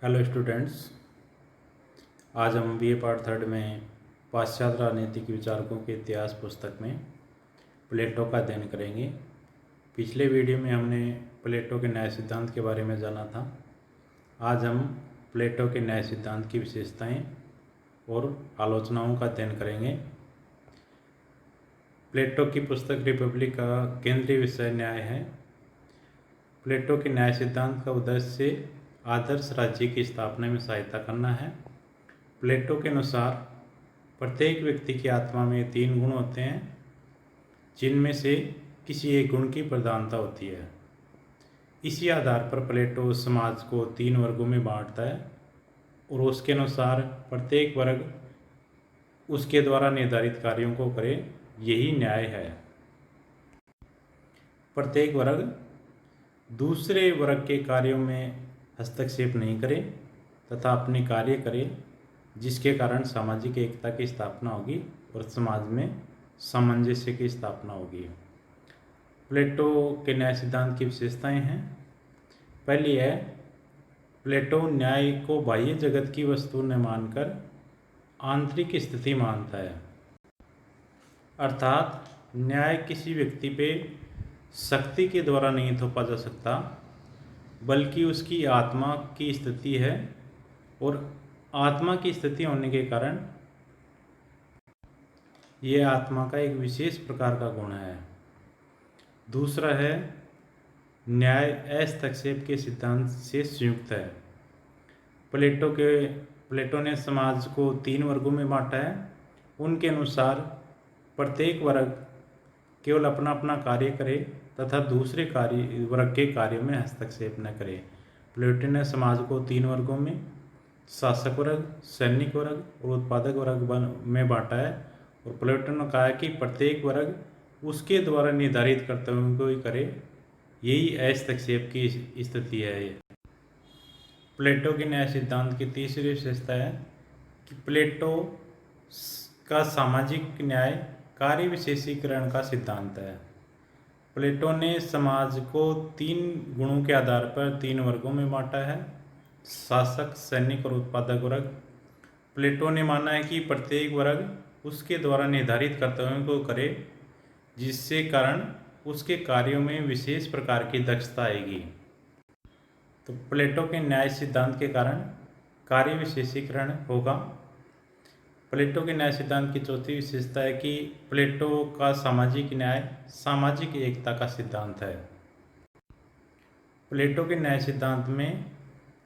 Hello students, आज हम BA part third में पाश्चात्य राजनीतिक विचारकों के इतिहास पुस्तक में प्लेटो का अध्ययन करेंगे। पिछले वीडियो में हमने प्लेटो के न्याय सिद्धांत के बारे में जाना था। आज हम प्लेटो के न्याय सिद्धांत की विशेषताएं और आलोचनाओं का अध्ययन करेंगे। प्लेटो की पुस्तक रिपब्लिक का केंद्रीय विषय न्याय है। प्लेटो के न्याय सिद्धांत का उद्देश्य आदर्श राज्य की स्थापना में सहायता करना है। प्लेटो के अनुसार प्रत्येक व्यक्ति की आत्मा में 3 गुण होते हैं, जिनमें से किसी एक गुण की प्रधानता होती है। इसी आधार पर प्लेटो समाज को 3 वर्गों में बांटता है और उसके अनुसार प्रत्येक वर्ग उसके द्वारा निर्धारित कार्यों को करे, यही न्याय है। प्रत्येक वर्ग दूसरे वर्ग के कार्यों में हस्तक्षेप नहीं करे तथा अपने कार्य करे, जिसके कारण सामाजिक एकता की स्थापना होगी और समाज में सामंजस्य की स्थापना होगी। प्लेटो के न्याय सिद्धांत की विशेषताएं हैं। पहली है, प्लेटो न्याय को बाह्य जगत की वस्तु न मानकर आंतरिक स्थिति मानता है। अर्थात न्याय किसी व्यक्ति पे शक्ति के द्वारा नहीं थोपा जा सकता, बल्कि उसकी आत्मा की स्थिति है और आत्मा की स्थिति होने के कारण ये आत्मा का एक विशेष प्रकार का गुण है। दूसरा है, न्याय हस्तक्षेप के सिद्धांत से संयुक्त है। प्लेटो ने समाज को 3 वर्गों में बांटा है। उनके अनुसार प्रत्येक वर्ग केवल अपना अपना कार्य करे तथा दूसरे वर्ग के कार्यों में हस्तक्षेप न करे। प्लेटो ने समाज को 3 वर्गों में शासक वर्ग, सैनिक वर्ग और उत्पादक वर्ग में बांटा है और प्लेटो ने कहा कि प्रत्येक वर्ग उसके द्वारा निर्धारित कर्तव्यों को ही करे, यही हस्तक्षेप की स्थिति है। प्लेटो के न्याय सिद्धांत की तीसरी विशेषता है कि प्लेटो का सामाजिक न्याय कार्य विशेषीकरण का सिद्धांत है। प्लेटो ने समाज को 3 गुणों के आधार पर 3 वर्गों में बांटा है, शासक, सैनिक और उत्पादक वर्ग। प्लेटो ने माना है कि प्रत्येक वर्ग उसके द्वारा निर्धारित कर्तव्यों को करे, जिससे कारण उसके कार्यों में विशेष प्रकार की दक्षता आएगी। तो प्लेटो के न्याय सिद्धांत के कारण कार्य विशेषीकरण होगा। प्लेटो के न्याय सिद्धांत की चौथी विशेषता है कि प्लेटो का सामाजिक न्याय सामाजिक एकता का सिद्धांत है। प्लेटो के न्याय सिद्धांत में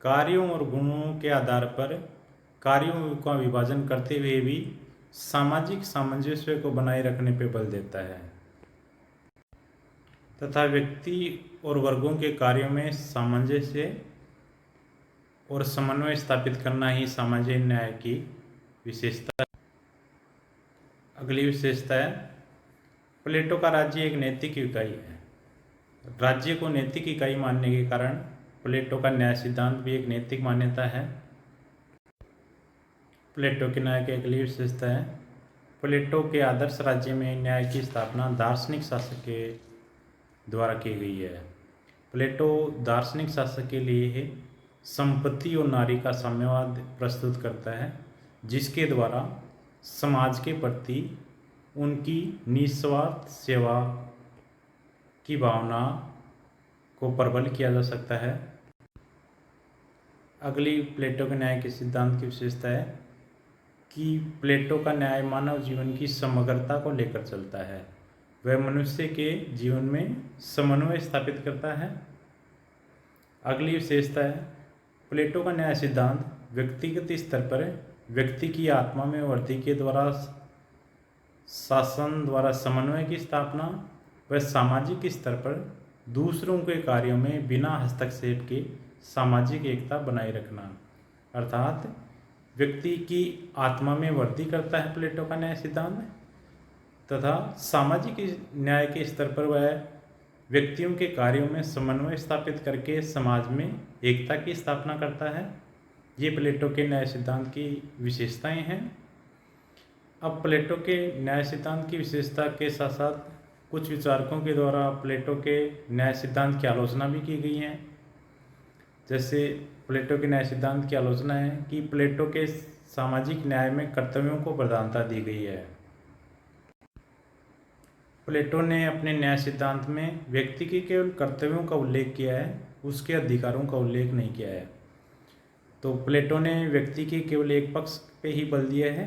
कार्यों और गुणों के आधार पर कार्यों का विभाजन करते हुए भी सामाजिक सामंजस्य को बनाए रखने पर बल देता है तथा व्यक्ति और वर्गों के कार्यों में सामंजस्य और समन्वय स्थापित करना ही सामाजिक न्याय की विशेषता है। अगली विशेषता है, प्लेटो का राज्य एक नैतिक इकाई है। राज्य को नैतिक इकाई मानने के कारण प्लेटो का न्याय सिद्धांत भी एक नैतिक मान्यता है। प्लेटो के न्याय की अगली विशेषता है, प्लेटो के आदर्श राज्य में न्याय की स्थापना दार्शनिक शासक के द्वारा की गई है। प्लेटो दार्शनिक शासक के लिए संपत्ति और नारी का साम्यवाद प्रस्तुत करता है, जिसके द्वारा समाज के प्रति उनकी निस्वार्थ सेवा की भावना को प्रबल किया जा सकता है। अगली प्लेटो के न्याय के सिद्धांत की विशेषता है कि प्लेटो का न्याय मानव जीवन की समग्रता को लेकर चलता है। वह मनुष्य के जीवन में समन्वय स्थापित करता है। अगली विशेषता है, प्लेटो का न्याय सिद्धांत व्यक्तिगत स्तर पर व्यक्ति की आत्मा में वृद्धि के द्वारा शासन द्वारा समन्वय की स्थापना व सामाजिक स्तर पर दूसरों के कार्यों में बिना हस्तक्षेप के सामाजिक एकता बनाए रखना, अर्थात व्यक्ति की आत्मा में वृद्धि करता है प्लेटो का न्याय सिद्धांत तथा सामाजिक न्याय के स्तर पर वह व्यक्तियों के कार्यों में समन्वय स्थापित करके समाज में एकता की स्थापना करता है। ये प्लेटो के न्याय सिद्धांत की विशेषताएं हैं। अब प्लेटो के न्याय सिद्धांत की विशेषता के साथ साथ कुछ विचारकों के द्वारा प्लेटो के न्याय सिद्धांत की आलोचना भी की गई है। जैसे प्लेटो के न्याय सिद्धांत की आलोचना है कि प्लेटो के सामाजिक न्याय में कर्तव्यों को प्रधानता दी गई है। प्लेटो ने अपने न्याय सिद्धांत में व्यक्ति के केवल कर्तव्यों का उल्लेख किया है, उसके अधिकारों का उल्लेख नहीं किया है। तो प्लेटो ने व्यक्ति के केवल एक पक्ष पे ही बल दिया है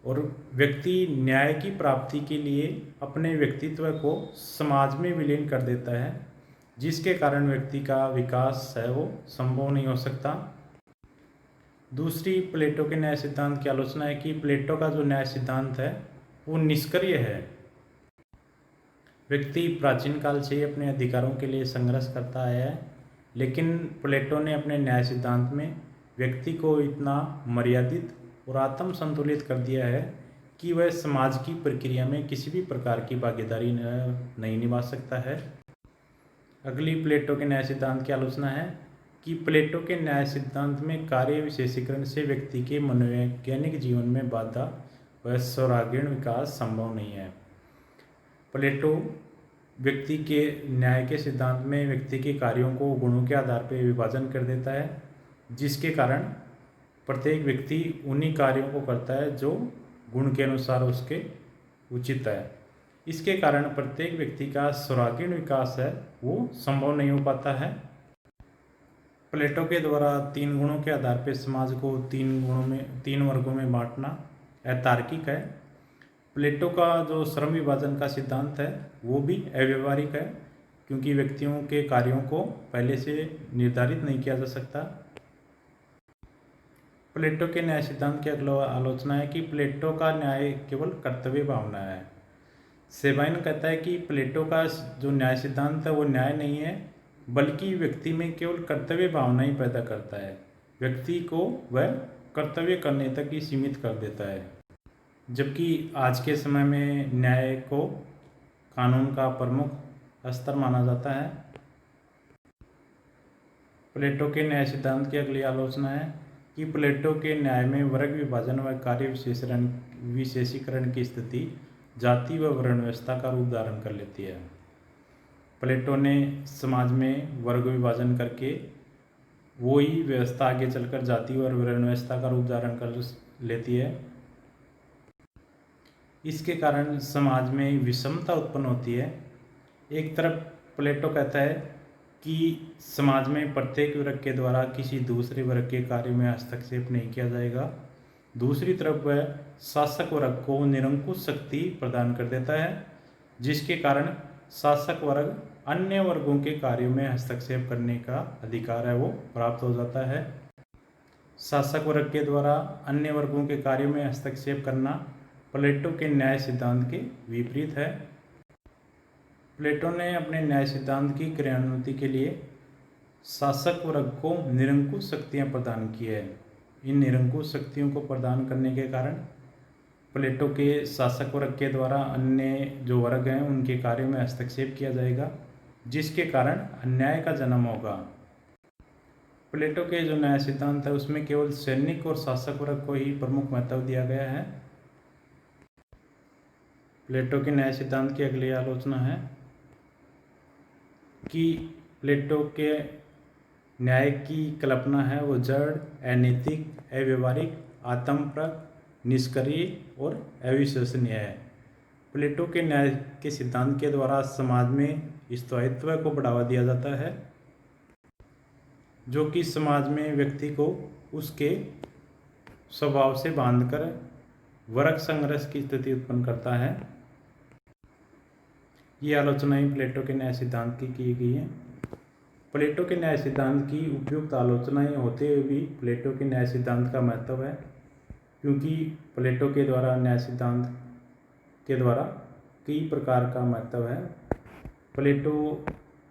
और व्यक्ति न्याय की प्राप्ति के लिए अपने व्यक्तित्व को समाज में विलीन कर देता है, जिसके कारण व्यक्ति का विकास है वो संभव नहीं हो सकता। दूसरी प्लेटो के न्याय सिद्धांत की आलोचना है कि प्लेटो का जो न्याय सिद्धांत है वो निष्क्रिय है। व्यक्ति प्राचीन काल से ही अपने अधिकारों के लिए संघर्ष करता आया है, लेकिन प्लेटो ने अपने न्याय सिद्धांत में व्यक्ति को इतना मर्यादित और आत्म संतुलित कर दिया है कि वह समाज की प्रक्रिया में किसी भी प्रकार की भागीदारी नहीं निभा सकता है। अगली प्लेटो के न्याय सिद्धांत की आलोचना है कि प्लेटो के न्याय सिद्धांत में कार्य विशेषीकरण से व्यक्ति के मनोवैज्ञानिक जीवन में बाधा व स्वरागीण विकास संभव नहीं है। प्लेटो व्यक्ति के न्याय के सिद्धांत में व्यक्ति के कार्यों को गुणों के आधार पर विभाजन कर देता है, जिसके कारण प्रत्येक व्यक्ति उन्हीं कार्यों को करता है जो गुण के अनुसार उसके उचित है। इसके कारण प्रत्येक व्यक्ति का स्वरागीण विकास है वो संभव नहीं हो पाता है। प्लेटो के द्वारा 3 गुणों के आधार पर समाज को 3 वर्गों में बांटना अतार्किक है। प्लेटो का जो श्रम विभाजन का सिद्धांत है वो भी अव्यवहारिक है, क्योंकि व्यक्तियों के कार्यों को पहले से निर्धारित नहीं किया जा सकता। प्लेटो के न्याय सिद्धांत की अगला आलोचना है कि प्लेटो का न्याय केवल कर्तव्य भावना है। सेबाइन कहता है कि प्लेटो का जो न्याय सिद्धांत है वो न्याय नहीं है, बल्कि व्यक्ति में केवल कर्तव्य भावना ही पैदा करता है। व्यक्ति को वह कर्तव्य करने तक ही सीमित कर देता है, जबकि आज के समय में न्याय को कानून का प्रमुख स्तर माना जाता है। प्लेटो के न्याय सिद्धांत की अगली आलोचना है कि प्लेटो के न्याय में वर्ग विभाजन व कार्य विशेषीकरण की स्थिति जाति व वर्ण व्यवस्था का रूप धारण कर लेती है। प्लेटो ने समाज में वर्ग विभाजन करके वही व्यवस्था आगे चलकर जाति और वर्ण व्यवस्था का रूप धारण कर लेती है। इसके कारण समाज में विषमता उत्पन्न होती है। एक तरफ प्लेटो कहता है कि समाज में प्रत्येक वर्ग के द्वारा किसी दूसरे वर्ग के कार्य में हस्तक्षेप नहीं किया जाएगा। दूसरी तरफ वह शासक वर्ग को निरंकुश शक्ति प्रदान कर देता है, जिसके कारण शासक वर्ग अन्य वर्गों के कार्यों में हस्तक्षेप करने का अधिकार है वो प्राप्त हो जाता है। शासक वर्ग के द्वारा अन्य वर्गों के कार्यों में हस्तक्षेप करना प्लेटो के न्याय सिद्धांत के विपरीत है। प्लेटो ने अपने न्याय सिद्धांत की क्रियान्विति के लिए शासक वर्ग को निरंकुश शक्तियाँ प्रदान की है। इन निरंकुश शक्तियों को प्रदान करने के कारण प्लेटो के शासक वर्ग के द्वारा अन्य जो वर्ग हैं उनके कार्यों में हस्तक्षेप किया जाएगा, जिसके कारण अन्याय का जन्म होगा। प्लेटो के जो न्याय सिद्धांत है उसमें केवल सैनिक और शासक वर्ग को ही प्रमुख महत्व दिया गया है। प्लेटो के न्याय सिद्धांत की अगली आलोचना है कि प्लेटो के न्याय की कल्पना है वो जड़, अनैतिक, अव्यवहारिक, आत्मपरक, निष्क्रिय और अविश्वसनीय है। प्लेटो के न्याय के सिद्धांत के द्वारा समाज में स्थायित्व को बढ़ावा दिया जाता है, जो कि समाज में व्यक्ति को उसके स्वभाव से बांधकर वर्ग संघर्ष की स्थिति उत्पन्न करता है। ये आलोचनाएं प्लेटो के न्याय सिद्धांत की गई हैं। प्लेटो के न्याय सिद्धांत की उपयुक्त आलोचनाएं होते हुए भी प्लेटो के न्याय सिद्धांत का महत्व है, क्योंकि प्लेटो के द्वारा न्याय सिद्धांत के द्वारा कई प्रकार का महत्व है। प्लेटो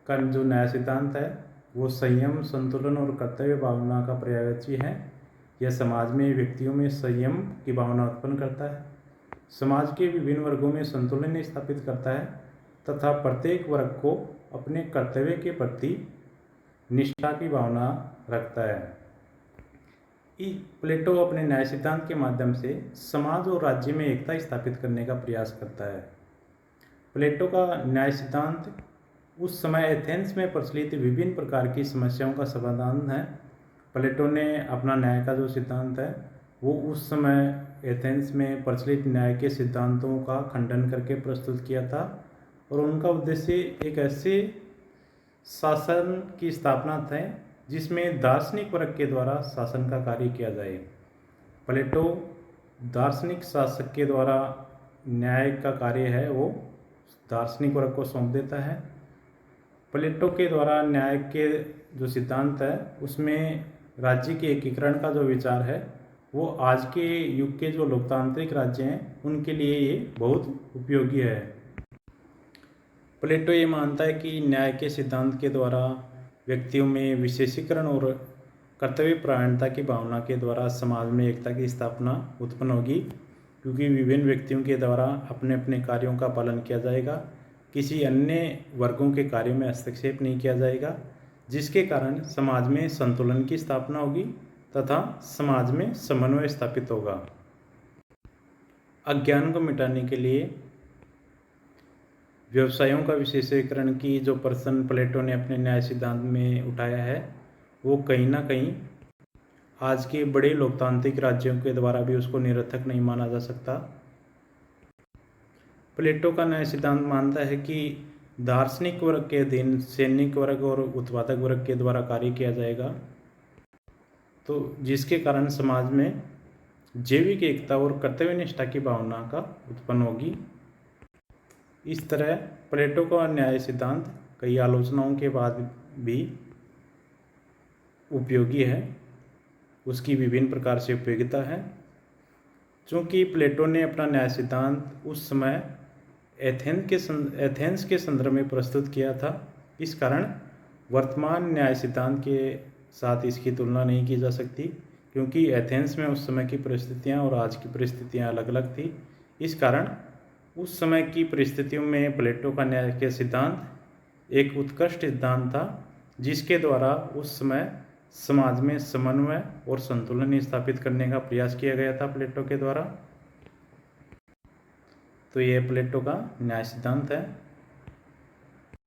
का जो न्याय सिद्धांत है वो संयम, संतुलन और कर्तव्य भावना का पर्यायवाची है। यह समाज में व्यक्तियों में संयम की भावना उत्पन्न करता है, समाज के विभिन्न वर्गों में संतुलन स्थापित करता है तथा प्रत्येक वर्ग को अपने कर्तव्य के प्रति निष्ठा की भावना रखता है। प्लेटो अपने न्याय सिद्धांत के माध्यम से समाज और राज्य में एकता स्थापित करने का प्रयास करता है। प्लेटो का न्याय सिद्धांत उस समय एथेंस में प्रचलित विभिन्न प्रकार की समस्याओं का समाधान है। प्लेटो ने अपना न्याय का जो सिद्धांत है वो उस समय एथेंस में प्रचलित न्याय के सिद्धांतों का खंडन करके प्रस्तुत किया था, और उनका उद्देश्य एक ऐसे शासन की स्थापना है जिसमें दार्शनिक वर्ग के द्वारा शासन का कार्य किया जाए। प्लेटो दार्शनिक शासक के द्वारा न्याय का कार्य है वो दार्शनिक वर्ग को सौंप देता है। प्लेटो के द्वारा न्याय के जो सिद्धांत है उसमें राज्य के एकीकरण का जो विचार है वो आज के युग के जो लोकतांत्रिक राज्य हैं उनके लिए ये बहुत उपयोगी है। प्लेटो ये मानता है कि न्याय के सिद्धांत के द्वारा व्यक्तियों में विशेषीकरण और कर्तव्यपरायणता की भावना के द्वारा समाज में एकता की स्थापना उत्पन्न होगी, क्योंकि विभिन्न व्यक्तियों के द्वारा अपने अपने कार्यों का पालन किया जाएगा, किसी अन्य वर्गों के कार्यों में हस्तक्षेप नहीं किया जाएगा, जिसके कारण समाज में संतुलन की स्थापना होगी तथा समाज में समन्वय स्थापित होगा। अज्ञान को मिटाने के लिए व्यवसायों का विशेषीकरण की जो प्रश्न प्लेटो ने अपने न्याय सिद्धांत में उठाया है वो कहीं ना कहीं आज के बड़े लोकतांत्रिक राज्यों के द्वारा भी उसको निरर्थक नहीं माना जा सकता। प्लेटो का न्याय सिद्धांत मानता है कि दार्शनिक वर्ग के अधीन सैनिक वर्ग और उत्पादक वर्ग के द्वारा कार्य किया जाएगा, तो जिसके कारण समाज में जैविक एकता और कर्तव्यनिष्ठा की भावना का उत्पन्न होगी। इस तरह प्लेटो का न्याय सिद्धांत कई आलोचनाओं के बाद भी उपयोगी है, उसकी विभिन्न प्रकार से उपयोगिता है। चूँकि प्लेटो ने अपना न्याय सिद्धांत उस समय एथेंस के संदर्भ में प्रस्तुत किया था, इस कारण वर्तमान न्याय सिद्धांत के साथ इसकी तुलना नहीं की जा सकती, क्योंकि एथेंस में उस समय की परिस्थितियाँ और आज की परिस्थितियाँ अलग अलग थी। इस कारण उस समय की परिस्थितियों में प्लेटो का न्याय के सिद्धांत एक उत्कृष्ट सिद्धांत था, जिसके द्वारा उस समय समाज में समन्वय और संतुलन स्थापित करने का प्रयास किया गया था प्लेटो के द्वारा। तो यह प्लेटो का न्याय सिद्धांत है।